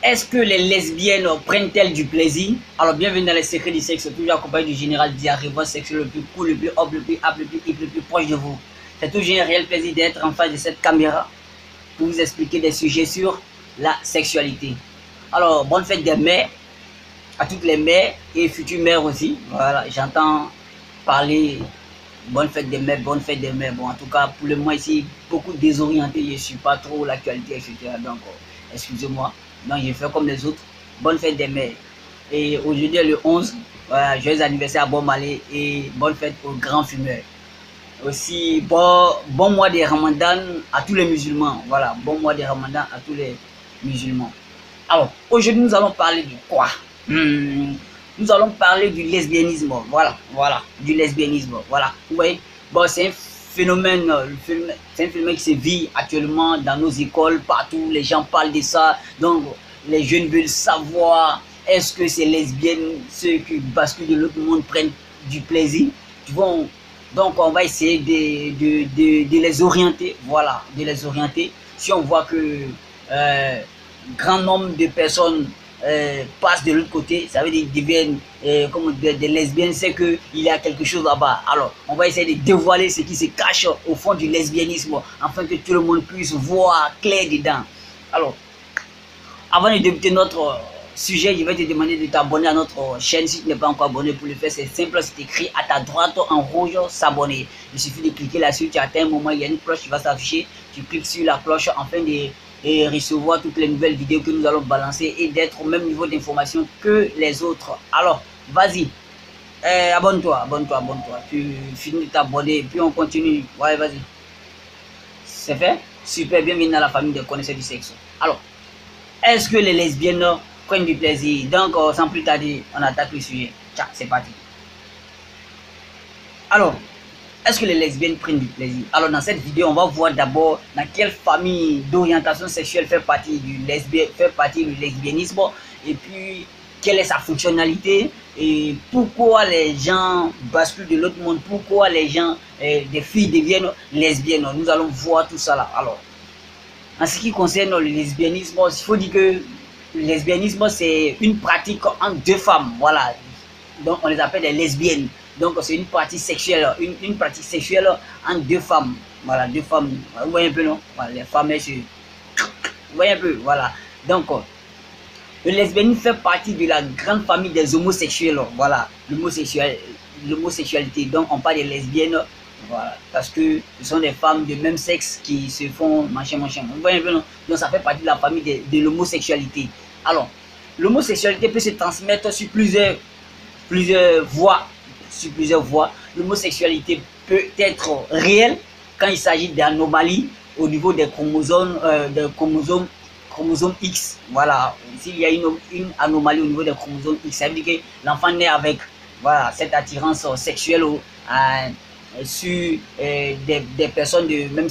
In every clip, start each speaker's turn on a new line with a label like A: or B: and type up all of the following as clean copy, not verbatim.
A: Est-ce que les lesbiennes prennent-elles du plaisir? Alors, bienvenue dans les secrets du sexe, toujours accompagné du général Diarrhée, votre sexe le plus cool, le plus hop, le plus up, le plus hip, le plus proche de vous. C'est toujours un réel plaisir d'être en face de cette caméra pour vous expliquer des sujets sur la sexualité. Alors, bonne fête des mères, à toutes les mères et futures mères aussi. Voilà, j'entends parler bonne fête des mères, bonne fête des mères. Bon, en tout cas, pour le moment ici, beaucoup désorienté, je ne suis pas trop l'actualité, etc. Donc, excusez-moi. Non, je fais comme les autres. Bonne fête des mères. Et aujourd'hui, le 11, voilà, joyeux anniversaire à Bon Malé et bonne fête aux grands fumeurs. Aussi, bon mois de Ramadan à tous les musulmans. Voilà, bon mois de Ramadan à tous les musulmans. Alors, aujourd'hui, nous allons parler de quoi? Nous allons parler du lesbianisme. Voilà, du lesbianisme. Voilà, vous voyez, bon, c'est un phénomène qui se vit actuellement dans nos écoles, partout, les gens parlent de ça, donc les jeunes veulent savoir, est-ce que ces lesbiennes, ceux qui basculent de l'autre monde prennent du plaisir? Donc on va essayer de les orienter, voilà, de les orienter. Si on voit que grand nombre de personnes passent de l'autre côté, ça veut dire qu'ils deviennent comme des lesbiennes, c'est qu'il y a quelque chose là-bas. Alors, on va essayer de dévoiler ce qui se cache au fond du lesbianisme, afin que tout le monde puisse voir clair dedans. Alors, avant de débuter notre sujet, je vais te demander de t'abonner à notre chaîne si tu n'es pas encore abonné. Pour le faire, c'est simple, c'est écrit à ta droite en rouge, s'abonner. Il suffit de cliquer là-dessus, tu atteins un moment, il y a une cloche qui va s'afficher, tu cliques sur la cloche afin de recevoir toutes les nouvelles vidéos que nous allons balancer et d'être au même niveau d'information que les autres. Alors, vas-y, abonne-toi. Tu finis de t'abonner et puis on continue. Ouais, vas-y. C'est fait? Super, bienvenue dans la famille des connaisseurs du sexe. Alors, est-ce que les lesbiennes prennent du plaisir? Donc, sans plus tarder, on attaque le sujet. Tiens, c'est parti. Alors, est-ce que les lesbiennes prennent du plaisir? Alors, dans cette vidéo, on va voir d'abord dans quelle famille d'orientation sexuelle fait partie du lesbianisme, et puis quelle est sa fonctionnalité et pourquoi les gens basculent de l'autre monde, pourquoi les gens, des filles deviennent lesbiennes. Nous allons voir tout ça là. Alors, en ce qui concerne le lesbianisme, il faut dire que le lesbianisme, c'est une pratique entre deux femmes. Voilà. Donc, on les appelle des lesbiennes. Donc, c'est une pratique sexuelle, une pratique sexuelle entre deux femmes. Voilà, deux femmes. Vous voyez un peu, non? Voilà, les femmes, elles se... Vous voyez un peu, voilà. Donc, le lesbianisme fait partie de la grande famille des homosexuels. Voilà, l'homosexualité. Donc, on parle des lesbiennes. Voilà, parce que ce sont des femmes de même sexe qui se font machin. Vous voyez un peu, non? Donc, ça fait partie de la famille de l'homosexualité. Alors, l'homosexualité peut se transmettre sur plusieurs voies. L'homosexualité peut être réelle quand il s'agit d'anomalies au niveau des chromosomes, X. Voilà, s'il y a une anomalie au niveau des chromosomes X, ça veut dire que l'enfant naît avec, voilà, cette attirance sexuelle sur des personnes de même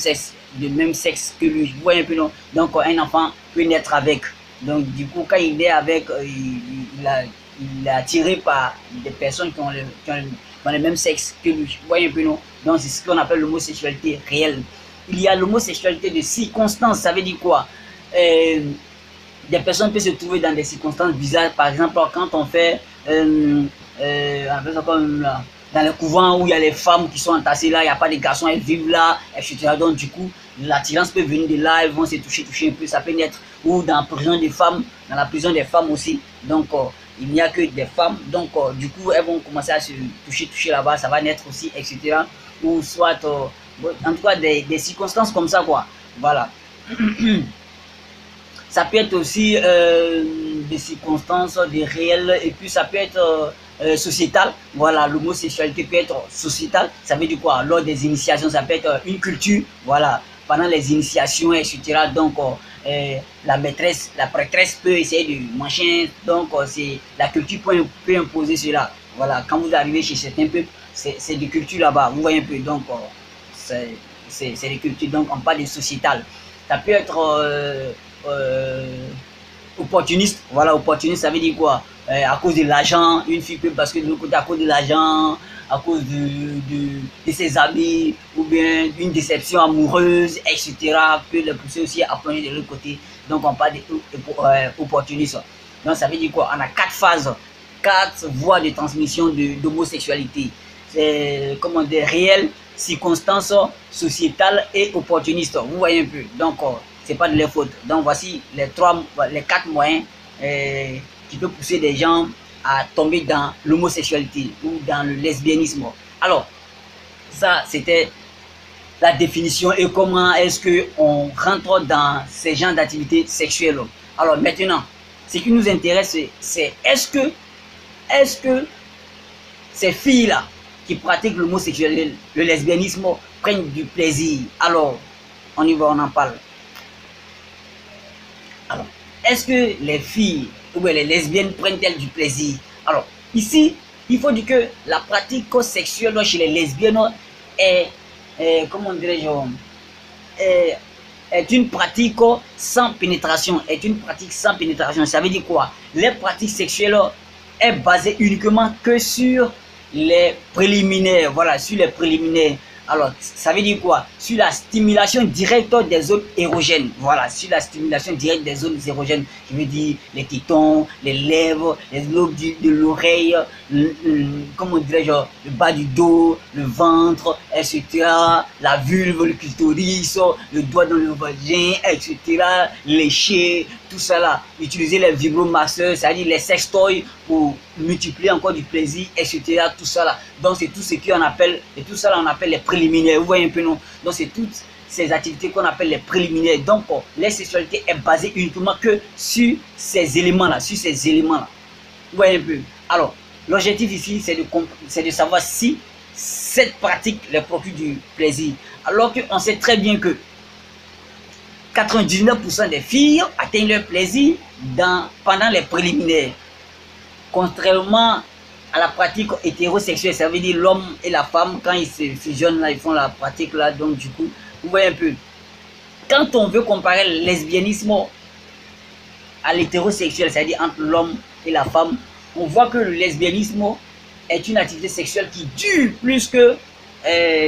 A: sexe que lui. Vous voyez un peu, non? Donc un enfant peut naître avec. Donc du coup, quand il naît avec, il est attiré par des personnes qui ont le même sexe que lui. Vous voyez un peu, non? Donc c'est ce qu'on appelle l'homosexualité réelle. Il y a l'homosexualité de circonstances. Ça veut dire quoi? Des personnes peuvent se trouver dans des circonstances bizarres. Par exemple, quand on fait comme là, dans le couvent où il y a les femmes qui sont entassées là, il n'y a pas de garçons, elles vivent là, etc. Donc du coup, l'attirance peut venir de là, elles vont se toucher un peu, ça peut naître, ou dans la prison des femmes, aussi. Donc il n'y a que des femmes, donc du coup elles vont commencer à se toucher là-bas, ça va naître aussi, etc. Ou soit, en tout cas des circonstances comme ça, quoi. Voilà. Ça peut être aussi des circonstances, des réels, et puis ça peut être sociétal. Voilà, l'homosexualité peut être sociétale. Ça veut dire quoi? Lors des initiations, ça peut être une culture. Voilà, pendant les initiations, etc. Donc, la prêtresse peut essayer de machin. Donc, c'est la culture peut imposer cela. Voilà, quand vous arrivez chez certains peuples, c'est des cultures là-bas. Vous voyez un peu. Donc, c'est des cultures. Donc, on parle de sociétal. Ça peut être opportuniste. Voilà, opportuniste, ça veut dire quoi? À cause de l'argent, une fille peut basculer de l'autre côté à cause de l'argent, à cause de ses amis, ou bien une déception amoureuse, etc. peut le pousser aussi à plonger de l'autre côté. Donc on parle d'opportunisme. Donc ça veut dire quoi? On a 4 phases, 4 voies de transmission d'homosexualité. C'est, comment dire, réel, circonstances, sociétales et opportunistes. Vous voyez un peu. Donc c'est pas de leur faute. Donc voici les 4 moyens qui peuvent pousser des gens à tomber dans l'homosexualité ou dans le lesbianisme. Alors, ça c'était la définition et comment est-ce qu'on rentre dans ces genres d'activités sexuelles. Alors maintenant, ce qui nous intéresse, c'est est-ce que ces filles-là qui pratiquent l'homosexualité, le lesbianisme, prennent du plaisir? Alors, on y va, on en parle. Alors, est-ce que les filles ou bien les lesbiennes prennent-elles du plaisir? Alors, ici, il faut dire que la pratique sexuelle chez les lesbiennes est, comment dirais-je, est une pratique sans pénétration. Est une pratique sans pénétration. Ça veut dire quoi? Les pratiques sexuelles est basée uniquement que sur les préliminaires. Voilà, sur les préliminaires. Alors, ça veut dire quoi? Sur la stimulation directe des zones érogènes. Voilà, sur la stimulation directe des zones érogènes. Je veux dire les tétons, les lèvres, les lobes de l'oreille, comment dirais-je, le bas du dos, le ventre, etc. La vulve, le clitoris, le doigt dans le vagin, etc. Lécher, tout ça là. Utiliser les vibromasseurs, c'est-à-dire les sextoys pour multiplier encore du plaisir, etc. Tout ça là. Donc c'est tout ce qu'on appelle, et tout ça là on appelle les préliminaires. Vous voyez un peu, non? Donc c'est toutes ces activités qu'on appelle les préliminaires. Donc la sexualité est basée uniquement que sur ces éléments là, sur ces éléments là. Vous voyez un peu. Alors l'objectif ici c'est de savoir si cette pratique les procure du plaisir. Alors qu'on sait très bien que 99% des filles atteignent leur plaisir pendant les préliminaires. Contrairement à la pratique hétérosexuelle, ça veut dire l'homme et la femme, quand ils se fusionnent, là, ils font la pratique là, donc du coup, vous voyez un peu. Quand on veut comparer le lesbianisme à l'hétérosexuel, c'est-à-dire entre l'homme et la femme, on voit que le lesbianisme est une activité sexuelle qui dure plus que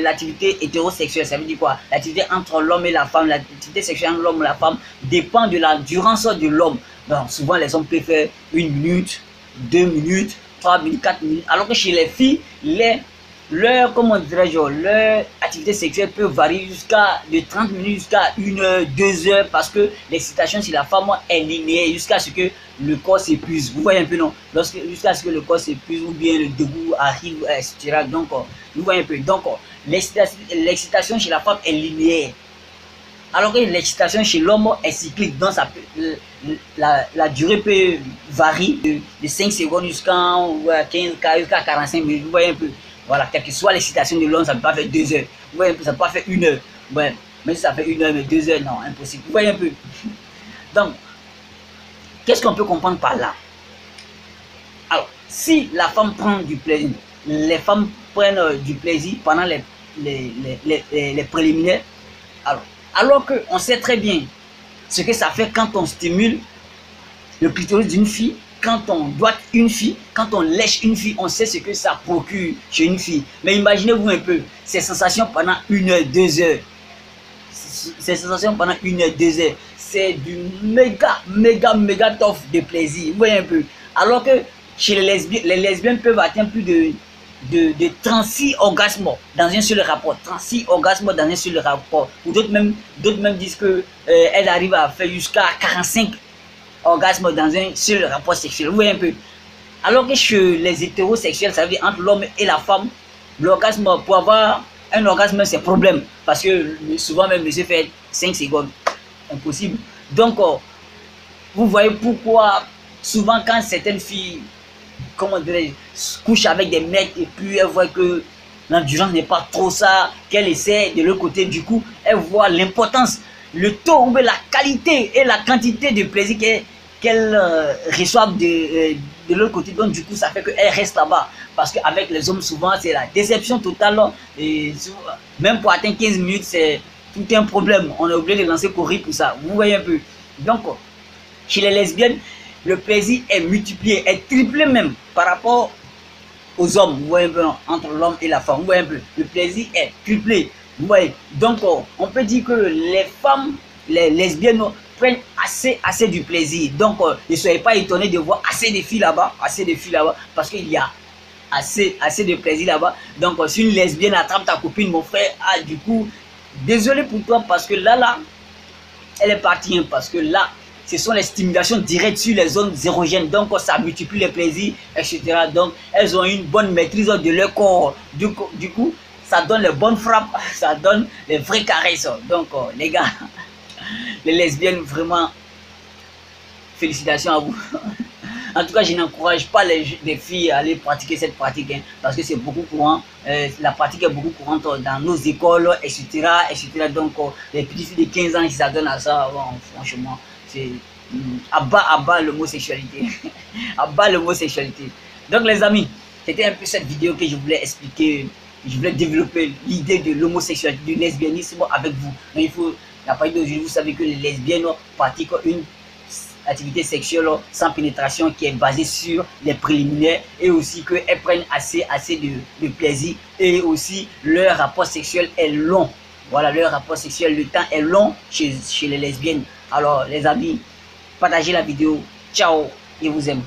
A: l'activité hétérosexuelle. Ça veut dire quoi? L'activité entre l'homme et la femme, l'activité sexuelle entre l'homme et la femme dépend de la durance de l'homme. Donc souvent les hommes peuvent faire 1 minute, 2 minutes, 3 minutes, 4 minutes, alors que chez les filles, leur activité sexuelle peut varier jusqu'à de 30 minutes jusqu'à 1 heure, 2 heures, parce que l'excitation chez la femme est linéaire jusqu'à ce que le corps s'épuise. Vous voyez un peu, non? Jusqu'à ce que le corps s'épuise ou bien le dégoût arrive, etc. Donc, vous voyez un peu. Donc, l'excitation chez la femme est linéaire, alors que l'excitation chez l'homme est cyclique. Donc, la durée peut varier de 5 secondes jusqu'à 15, jusqu'à 45 minutes. Vous voyez un peu. Voilà, quelle que soit l'excitation de l'homme, ça ne peut pas faire 2 heures. Vous voyez un peu, ça ne peut pas faire 1 heure. Ouais, mais si ça fait 1 heure, mais 2 heures, non, impossible. Vous voyez un peu. Donc, qu'est-ce qu'on peut comprendre par là? Alors, si la femme prend du plaisir, les femmes prennent du plaisir pendant les préliminaires, alors qu'on sait très bien ce que ça fait quand on stimule le clitoris d'une fille, quand on doite une fille, quand on lèche une fille, on sait ce que ça procure chez une fille. Mais imaginez-vous un peu ces sensations pendant 1 heure, 2 heures. Ces sensations pendant 1 heure, 2 heures, c'est du méga tough de plaisir. Vous voyez un peu. Alors que chez les lesbiennes peuvent atteindre plus de 36 orgasmes dans un seul rapport. 36 orgasmes dans un seul rapport. Ou d'autres même disent que elles arrivent à faire jusqu'à 45 orgasmes dans un seul rapport sexuel. Vous voyez un peu. Alors que chez les hétérosexuels, ça veut dire entre l'homme et la femme, l'orgasme, pour avoir un orgasme, c'est problème. Parce que souvent même, monsieur fait 5 secondes. Impossible. Donc, vous voyez pourquoi souvent quand certaines filles, comment dirais-je, couchent avec des mecs et puis elles voient que l'endurance n'est pas trop ça, qu'elles essaient de l'autre côté, du coup, elles voient l'importance, le taux, ou la qualité et la quantité de plaisir qu'elles reçoivent de l'autre côté. Donc du coup, ça fait qu'elles restent là-bas. Parce qu'avec les hommes, souvent, c'est la déception totale. Et même pour atteindre 15 minutes, c'est tout un problème. On est obligé de lancer courir pour ça. Vous voyez un peu. Donc, chez les lesbiennes, le plaisir est multiplié, est triplé même par rapport aux hommes. Vous voyez un peu, entre l'homme et la femme. Vous voyez un peu. Le plaisir est triplé. Vous voyez. Donc, on peut dire que les femmes, les lesbiennes, prennent assez du plaisir. Donc, ne soyez pas étonnés de voir assez de filles là-bas, parce qu'il y a assez de plaisir là-bas. Donc, si une lesbienne attrape ta copine, mon frère, ah, du coup, désolé pour toi, parce que là, elle est partie, hein, parce que là, ce sont les stimulations directes sur les zones érogènes, donc ça multiplie les plaisirs, etc. Donc, elles ont une bonne maîtrise de leur corps. Du coup, ça donne les bonnes frappes, ça donne les vraies caresses. Donc, les gars, les lesbiennes, vraiment, félicitations à vous. En tout cas, je n'encourage pas les filles à aller pratiquer cette pratique, hein, parce que c'est beaucoup courant. La pratique est beaucoup courante dans nos écoles, etc. Donc, les petites filles de 15 ans qui s'adonnent à ça, bon, franchement, c'est à bas l'homosexualité. À bas l'homosexualité. Donc, les amis, c'était un peu cette vidéo que je voulais expliquer. Je voulais développer l'idée de l'homosexualité, du lesbianisme avec vous. Mais il faut, à partir d'aujourd'hui, vous savez que les lesbiennes pratiquent une activité sexuelle sans pénétration qui est basée sur les préliminaires, et aussi qu'elles prennent assez de plaisir, et aussi leur rapport sexuel est long. Voilà, leur rapport sexuel, le temps est long chez les lesbiennes. Alors les amis, partagez la vidéo. Ciao, je vous aime.